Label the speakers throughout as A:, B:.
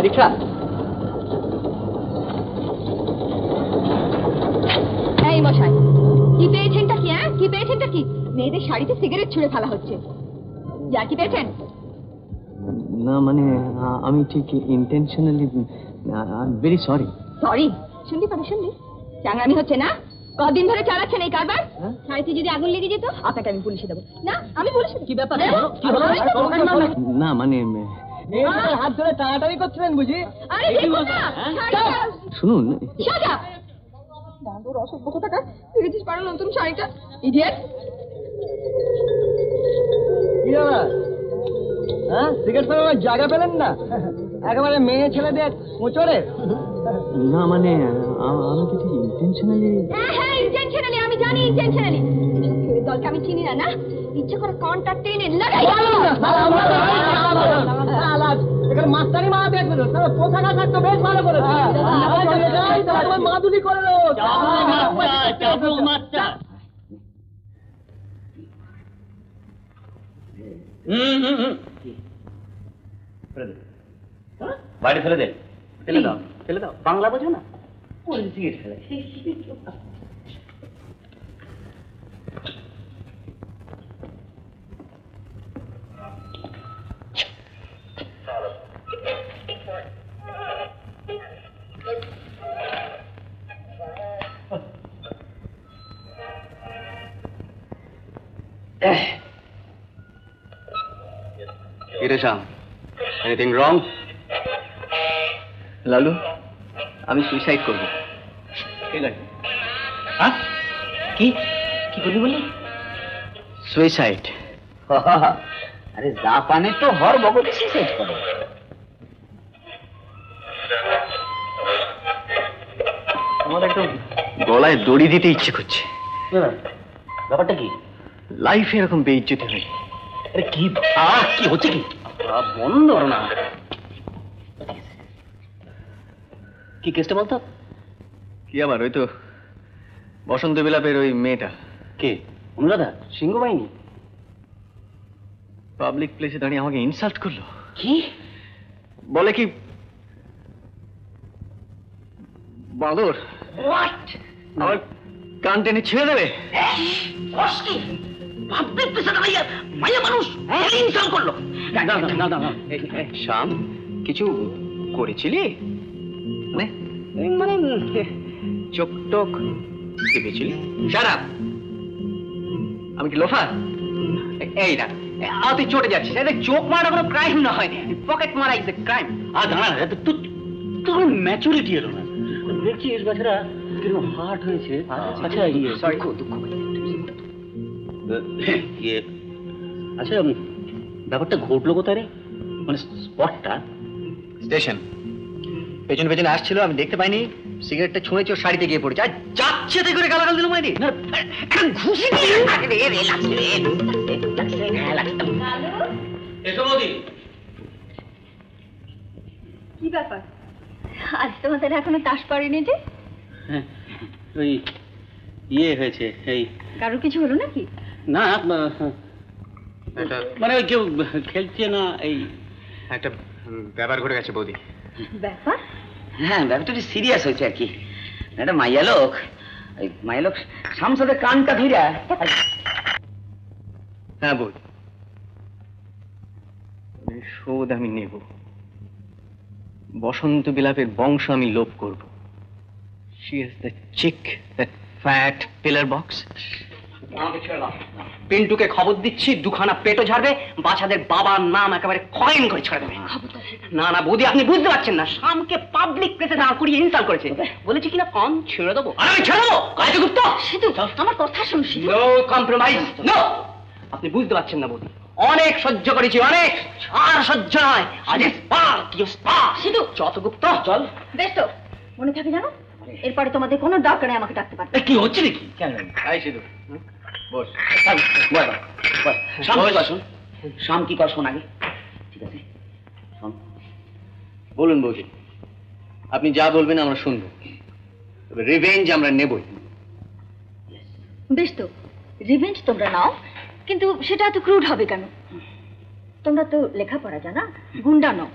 A: রিক্সা।
B: এই মশাই, কি পেয়েছেনটা কি? হ্যাঁ, কি পেয়েছেনটা কি? মেয়েদের শাড়িতে সিগারেট ছুঁড়ে ফেলা হচ্ছে। যা কি পেয়েছেন?
A: না মানে আমি ঠিক ইন্টেনশনালি, ভেরি সরি।
B: সরি? শুনলি পারে, শুনলি? চাংরামি হচ্ছে না? কদিন ধরে চালাচ্ছেন এই কারবার? শাড়িতে যদি আগুন লেগে যেত, আপনাকে আমি পুলিশে দেবো। না, আমি পুলিশে। কি ব্যাপার?
A: না মানে
C: হাত ধরে টানাটানি করছিলেন বুঝি?
B: আরে দেখুন না,
A: শুনুন।
B: বাঁদর অসভ্য কোথাকার, দেখেছিস পারো নতুন শাড়িটা? ইডিয়েট।
C: কি ব্যাপার? হ্যাঁ, সিগারেট ফেলানোর জায়গা পেলেন না? একেবারে মেয়ে ছেলেদের মোচড়ে।
A: না মানে আমি কি ঠিক ইন্টেনশনালি?
B: হ্যাঁ, ইন্টেনশনালি। আমি জানি ইন্টেনশনালি। এই দলকে আমি চিনি না, না? ইচ্ছে করে কন্ট্রাক্ট টেনে লাগাই।
C: এখানে মাস্টারি মা দেখবে তো, তাহলে পোশাকা থাকতো বেশ ভালো করে। মাদুলি করে
D: বাড়ি ফেলে দে। ফেলে দাও, ফেলে দাও। বাংলা বোঝো না? সিগারেট ফেলে। Anything wrong?
A: লালু, আমি সুইসাইড করবো।
D: ঠিক আছে। হ্যাঁ, কি কি করবি বললি?
A: সুইসাইড।
D: আরে জাপানে তো হর বগলে সুইসাইড করে।
A: আমার একদম গলায় দড়ি দিতে ইচ্ছে করছে।
D: ব্যাপারটা কি?
A: লাইফে এরকম বেইজ্জতি হয়।
D: আরে কি কি হচ্ছে? কি বন্ধ না, কি কেসটা বলতো?
A: কি আবার? ওই তো বসন্ত বিলাপের ওই মেয়েটা।
D: কে? অনুরাধা? সিংহ বাহিনী?
A: পাবলিক প্লেসে দাঁড়িয়ে আমাকে ইনসাল্ট করলো।
D: কি
A: বলে কি বাঁদর আমার কান টেনে ছেড়ে দেবে। শ্যাম, কিছু করেছিলি? মানে চোখ টোক টিপেছিলি? শারাপ। আমি কি লোফার? এই না, তুই চটে যাচ্ছিস। চোখ মারা কোনো ক্রাইম নয়, পকেট মারা ইজ এ ক্রাইম।
D: তোর ম্যাচুরিটি এলো না। দেখছিস বাচ্চারা কিরকম হার্ট হয়েছে। আচ্ছা,
A: দুঃখ।
D: আচ্ছা, ব্যাপারটা ঘটলো কোথায় রে? মানে স্পটটা?
A: স্টেশন। পেছনে পেছনে আসছিল, আমি দেখতে পাইনি। সিগারেটটা ছুঁড়েছে, ওর শাড়িতে গিয়ে পড়েছে। আর যাচ্ছে তাই করে গালাগাল দিল। মানে ঘুষি
B: কি ব্যাপার? আজ তোমাদের এখনো তাস পড়েনি যে?
D: ওই ইয়ে হয়েছে, এই
B: কারোর কিছু হলো নাকি?
D: না, মানে ওই কেউ খেলছে না। এই
A: একটা ব্যাপার ঘটে গেছে বৌদি।
B: ব্যাপার?
D: হ্যাঁ, ব্যাপারটা একটু সিরিয়াস হয়েছে আর কি। একটা মাইয়া লোক, ওই মাইয়া লোক শামসাদের কানটা ধীরা।
A: হ্যাঁ বৌদি, শোধ আমি নেব। বসন্ত বিলাপের বংশ আমি লোপ করব। She has the chick, that fat pillar box. আমাকে ছেড়ে দাও। পিন্টুকে খবর দিচ্ছি, দুখানা পেটও ঝাড়বে, বাচ্চাদের বাবার নাম একেবারে খয়েন করে ছেড়ে দেবে। না না বৌদি, আপনি বুঝতে পারছেন না। শামকে পাবলিক প্লেসে দাঁড় করিয়ে ইনসাল্ট করেছে। বলেছি কিনা কান ছেড়ে দেবো। আমি ছেড়ে দেবো? কাজে গুপ্ত,
B: আমার কথা শুন।
A: No compromise, no. আপনি বুঝতে পারছেন না বৌদি, অনেক সহ্য করেছি, অনেক। আর সহ্য নয়। আজ
B: সিধু,
A: চতগুপ্ত চল।
B: বেশ তো, মনে থাকে জানো, এরপরে তোমাদের কোনো দরকার নেই আমাকে ডাকতে পারবে।
A: কি হচ্ছে নাকি? কেন? আই সিধু, বস।
D: শাম কি কর শোন আগে। ঠিক আছে,
A: বলুন বৌদি, আপনি যা বলবেন আমরা শুনবো, তবে রিভেঞ্জ আমরা নেবই।
B: বেশ তো, রিভেঞ্জ তোমরা নাও, কিন্তু সেটা এত ক্রুড হবে কেন? তোমরা তো লেখাপড়া জানা, গুন্ডা নও,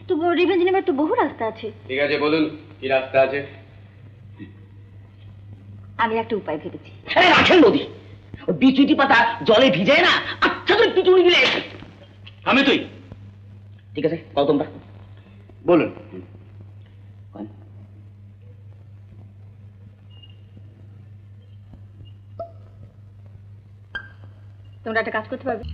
B: তো রিভেঞ্জ নেবার তো বহু রাস্তা আছে।
E: ঠিক আছে, বলুন কি রাস্তা আছে?
B: আমি একটা উপায় ভেবেছি।
A: আরে রাখেন নদী, বিচুটি পাতা জলে ভিজে না আচ্ছা করে পিটুনি দিলে।
D: আমি তুই
A: ঠিক আছে, কও তোমরা বলুন।
B: তোমরা একটা কাজ করতে পারবে?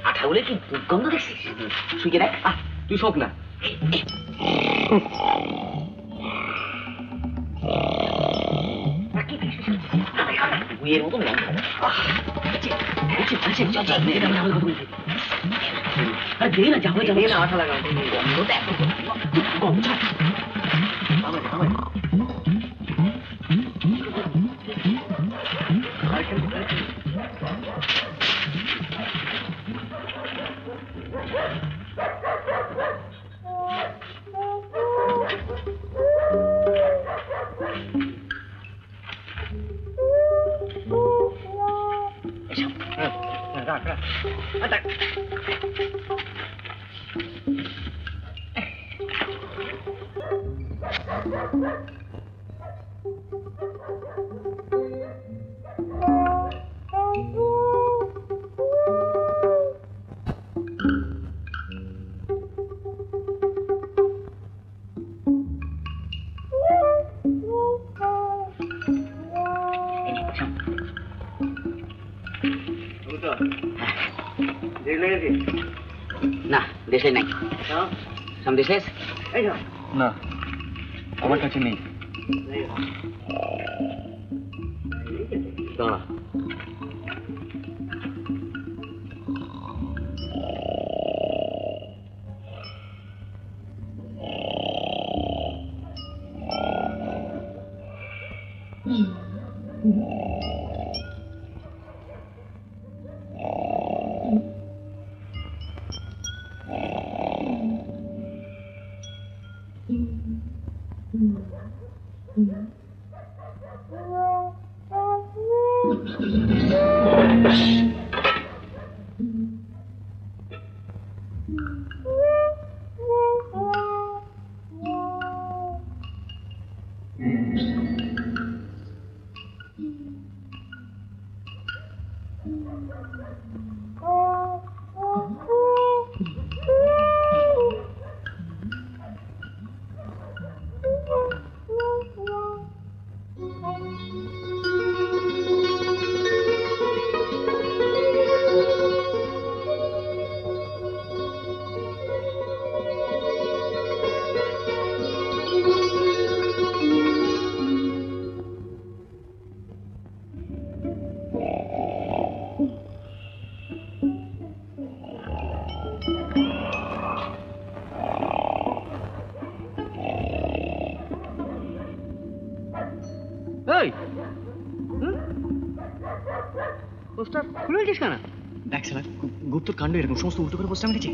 A: আঠা বলে কি দুর্গন্ধ দেখছিস? শুয়ে দেখ, তুই শোক না। বইয়ের মতন আঠা লাগা গন্ধটা এত গন্ধ। না দেশে নাই। দেশে
C: না, আমার কাছে নেই।
A: দাঁড়া, পোস্টার খুলে দিস কেন?
C: দেখ শালা, গুপ্তর কাণ্ড এরকম সমস্ত উল্টো করে পোস্টার মেরেছে।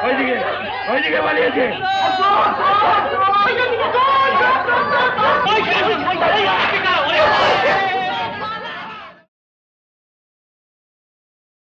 D: ওইদিকে ওইদিকে পালিয়েছে
F: ওই